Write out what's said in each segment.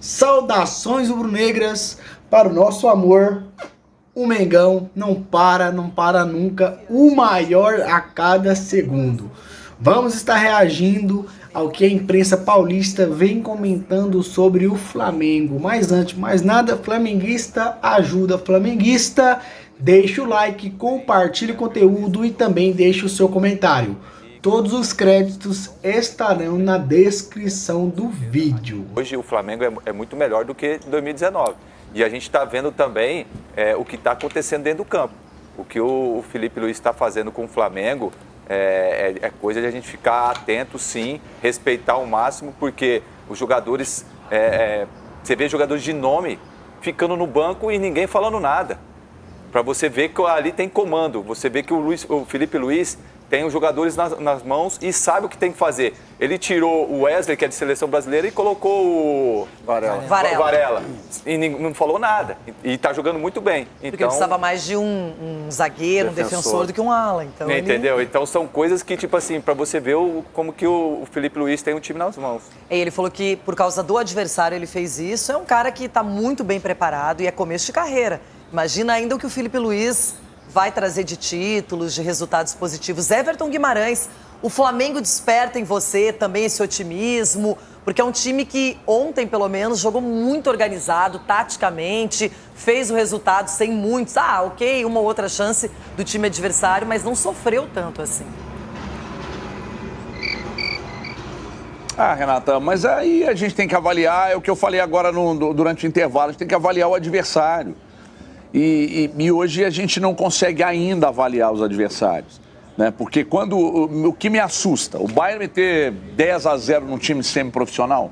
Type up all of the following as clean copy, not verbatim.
Saudações rubro-negras para o nosso amor. O Mengão não para nunca, o maior a cada segundo. Vamos estar reagindo ao que a imprensa paulista vem comentando sobre o Flamengo. Mas antes de mais nada, flamenguista ajuda flamenguista. Deixa o like, compartilhe o conteúdo e também deixe o seu comentário. Todos os créditos estarão na descrição do vídeo. Hoje o Flamengo é muito melhor do que 2019. E a gente está vendo também o que está acontecendo dentro do campo. O que o Felipe Luiz está fazendo com o Flamengo é coisa de a gente ficar atento, sim, respeitar ao máximo, porque os jogadores, você vê jogadores de nome ficando no banco e ninguém falando nada. Para você ver que ali tem comando, você vê que o Felipe Luiz tem os jogadores nas mãos e sabe o que tem que fazer. Ele tirou o Wesley, que é de seleção brasileira, e colocou o Varela. E não falou nada. E está jogando muito bem. Porque ele precisava mais de um zagueiro, um defensor do que um ala. Então entendeu? Então são coisas que, tipo assim, para você ver como que o Felipe Luiz tem um time nas mãos. E ele falou que por causa do adversário ele fez isso. É um cara que está muito bem preparado e é começo de carreira. Imagina ainda o que o Felipe Luiz vai trazer de títulos, de resultados positivos. Everton Guimarães, o Flamengo desperta em você também esse otimismo, porque é um time que ontem, pelo menos, jogou muito organizado, taticamente, fez o resultado sem muitos. Ok, uma ou outra chance do time adversário, mas não sofreu tanto assim. Renata, mas aí a gente tem que avaliar, é o que eu falei agora durante o intervalo, a gente tem que avaliar o adversário. E hoje a gente não consegue ainda avaliar os adversários, né? Porque o que me assusta, o Bayern meter 10-0 num time semiprofissional,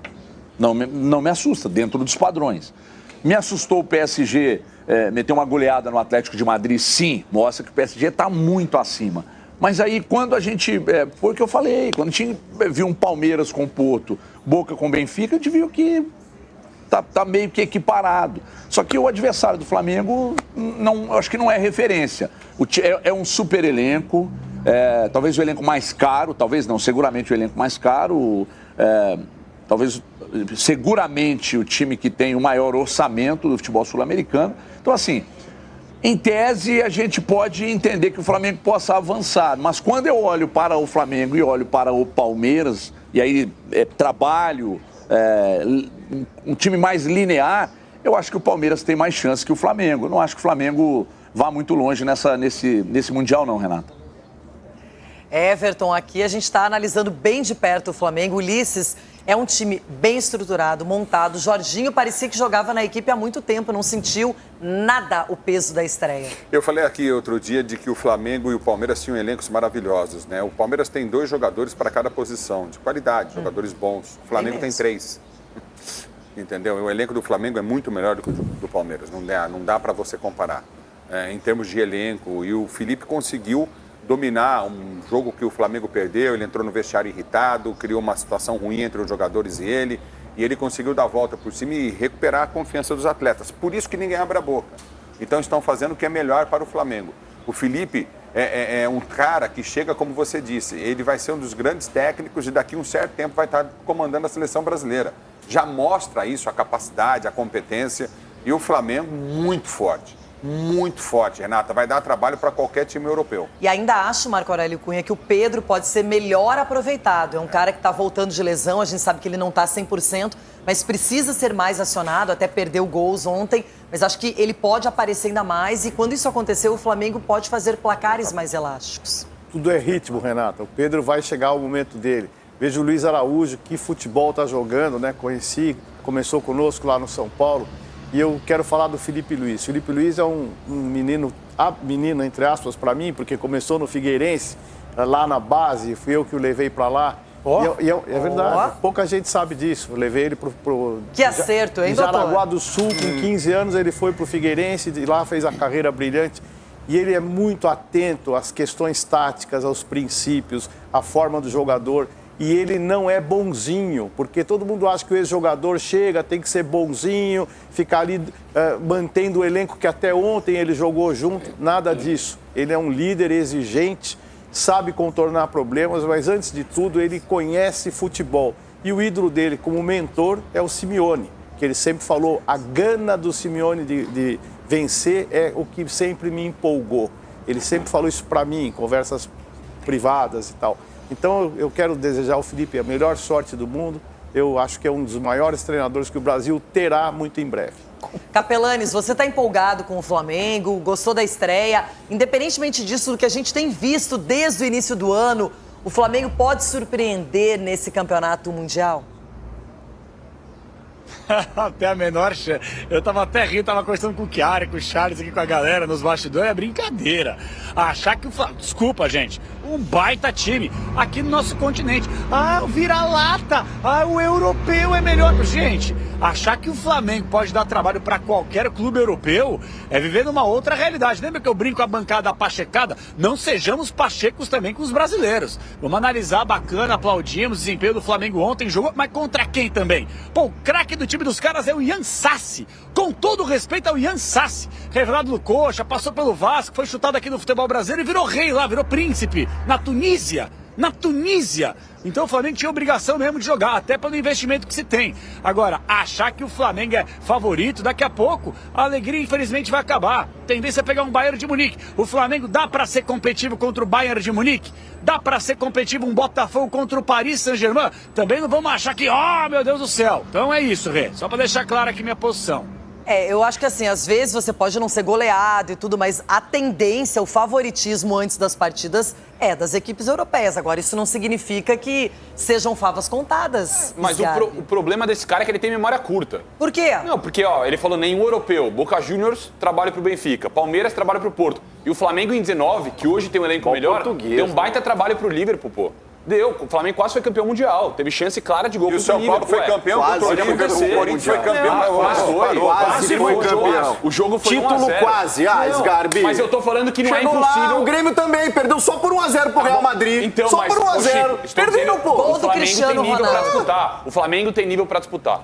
não me assusta, dentro dos padrões. Me assustou o PSG meter uma goleada no Atlético de Madrid, sim, mostra que o PSG está muito acima. Mas aí quando a gente, foi o que eu falei, quando a gente viu um Palmeiras com o Porto, Boca com o Benfica, a gente viu que tá meio que equiparado. Só que o adversário do Flamengo, acho que não é referência. É um super elenco, talvez o elenco mais caro, talvez não, seguramente o elenco mais caro, seguramente o time que tem o maior orçamento do futebol sul-americano. Então, assim, em tese, a gente pode entender que o Flamengo possa avançar, mas quando eu olho para o Flamengo e olho para o Palmeiras, e aí trabalho, um time mais linear, eu acho que o Palmeiras tem mais chance que o Flamengo. Eu não acho que o Flamengo vá muito longe nesse Mundial não, Renata. Everton, aqui a gente está analisando bem de perto o Flamengo. Ulisses é um time bem estruturado, montado. Jorginho parecia que jogava na equipe há muito tempo, não sentiu nada o peso da estreia. Eu falei aqui outro dia de que o Flamengo e o Palmeiras tinham elencos maravilhosos, né? O Palmeiras tem 2 jogadores para cada posição, de qualidade, jogadores bons. O Flamengo tem 3. Entendeu? O elenco do Flamengo é muito melhor do que o do Palmeiras, não dá para você comparar. Em termos de elenco, e o Felipe conseguiu dominar um jogo que o Flamengo perdeu, ele entrou no vestiário irritado, criou uma situação ruim entre os jogadores e ele conseguiu dar a volta por cima e recuperar a confiança dos atletas. Por isso que ninguém abre a boca. Então estão fazendo o que é melhor para o Flamengo. O Felipe é um cara que chega, como você disse, ele vai ser um dos grandes técnicos e daqui a um certo tempo vai estar comandando a seleção brasileira. Já mostra isso, a capacidade, a competência, e o Flamengo muito forte, Renata. Vai dar trabalho para qualquer time europeu. E ainda acho, Marco Aurélio Cunha, que o Pedro pode ser melhor aproveitado. É um cara que está voltando de lesão, a gente sabe que ele não está 100%, mas precisa ser mais acionado, até perdeu gols ontem, mas acho que ele pode aparecer ainda mais e quando isso acontecer, o Flamengo pode fazer placares mais elásticos. Tudo é ritmo, Renata. O Pedro vai chegar o momento dele. Veja o Luiz Araújo, que futebol está jogando, né? Começou conosco lá no São Paulo. E eu quero falar do Felipe Luiz. Felipe Luiz é um menino, entre aspas, para mim, porque começou no Figueirense, lá na base, fui eu que o levei para lá. É verdade, pouca gente sabe disso. Eu levei ele pro que acerto, hein, doutor? Jaraguá do Sul, com 15 anos, ele foi pro Figueirense, e lá fez a carreira brilhante. E ele é muito atento às questões táticas, aos princípios, à forma do jogador. E ele não é bonzinho, porque todo mundo acha que o ex-jogador chega, tem que ser bonzinho, ficar ali mantendo o elenco que até ontem ele jogou junto. Nada disso. Ele é um líder exigente, sabe contornar problemas, mas antes de tudo ele conhece futebol. E o ídolo dele como mentor é o Simeone, que ele sempre falou, a gana do Simeone de vencer é o que sempre me empolgou. Ele sempre falou isso para mim, em conversas privadas e tal. Então eu quero desejar ao Felipe a melhor sorte do mundo. Eu acho que é um dos maiores treinadores que o Brasil terá muito em breve. Capelanes, você está empolgado com o Flamengo, gostou da estreia? Independentemente disso, do que a gente tem visto desde o início do ano, o Flamengo pode surpreender nesse campeonato mundial? Até a menor chance. Eu tava até rindo, tava conversando com o Chiara, com o Charles aqui com a galera nos bastidores, é brincadeira. Achar que o Flamengo... Desculpa, gente. Um baita time aqui no nosso continente. Ah, o vira-lata. Ah, o europeu é melhor. Gente, achar que o Flamengo pode dar trabalho para qualquer clube europeu é viver numa outra realidade. Lembra que eu brinco com a bancada pachecada? Não sejamos pachecos também com os brasileiros. Vamos analisar, bacana, aplaudimos o desempenho do Flamengo ontem, jogou, mas contra quem também? Pô, o craque do time dos caras é o Ian Sassi. Com todo respeito ao Ian Sassi. Revelado do Coxa, passou pelo Vasco, foi chutado aqui no futebol brasileiro e virou rei lá, virou príncipe. Na Tunísia. Na Tunísia. Então o Flamengo tinha obrigação mesmo de jogar, até pelo investimento que se tem. Agora, achar que o Flamengo é favorito, daqui a pouco a alegria infelizmente vai acabar. Tendência é pegar um Bayern de Munique. O Flamengo dá para ser competitivo contra o Bayern de Munique? Dá para ser competitivo um Botafogo contra o Paris Saint-Germain? Também não vamos achar que, meu Deus do céu. Então é isso, Rê. Só para deixar claro aqui minha posição. Eu acho que assim, às vezes você pode não ser goleado e tudo, mas a tendência, o favoritismo antes das partidas é das equipes europeias. Agora, isso não significa que sejam favas contadas. Mas o problema desse cara é que ele tem memória curta. Por quê? Não, porque ele falou nenhum europeu. Boca Juniors trabalha pro Benfica, Palmeiras trabalha pro Porto. E o Flamengo em 19, que hoje tem um elenco melhor, deu um baita trabalho pro Liverpool, pô. Deu, o Flamengo quase foi campeão mundial. Teve chance clara de gol contra o São Paulo foi campeão contra o Liverpool. O Corinthians foi campeão. Quase foi campeão. O jogo foi título 1-0. Quase, Sgarbi. Mas eu tô falando que não é Chegou impossível. Lá, o Grêmio também perdeu só por 1-0 pro Real Madrid. Então, só por 1-0. Perdeu, pô. O Flamengo tem nível pra disputar. O Flamengo tem nível pra disputar.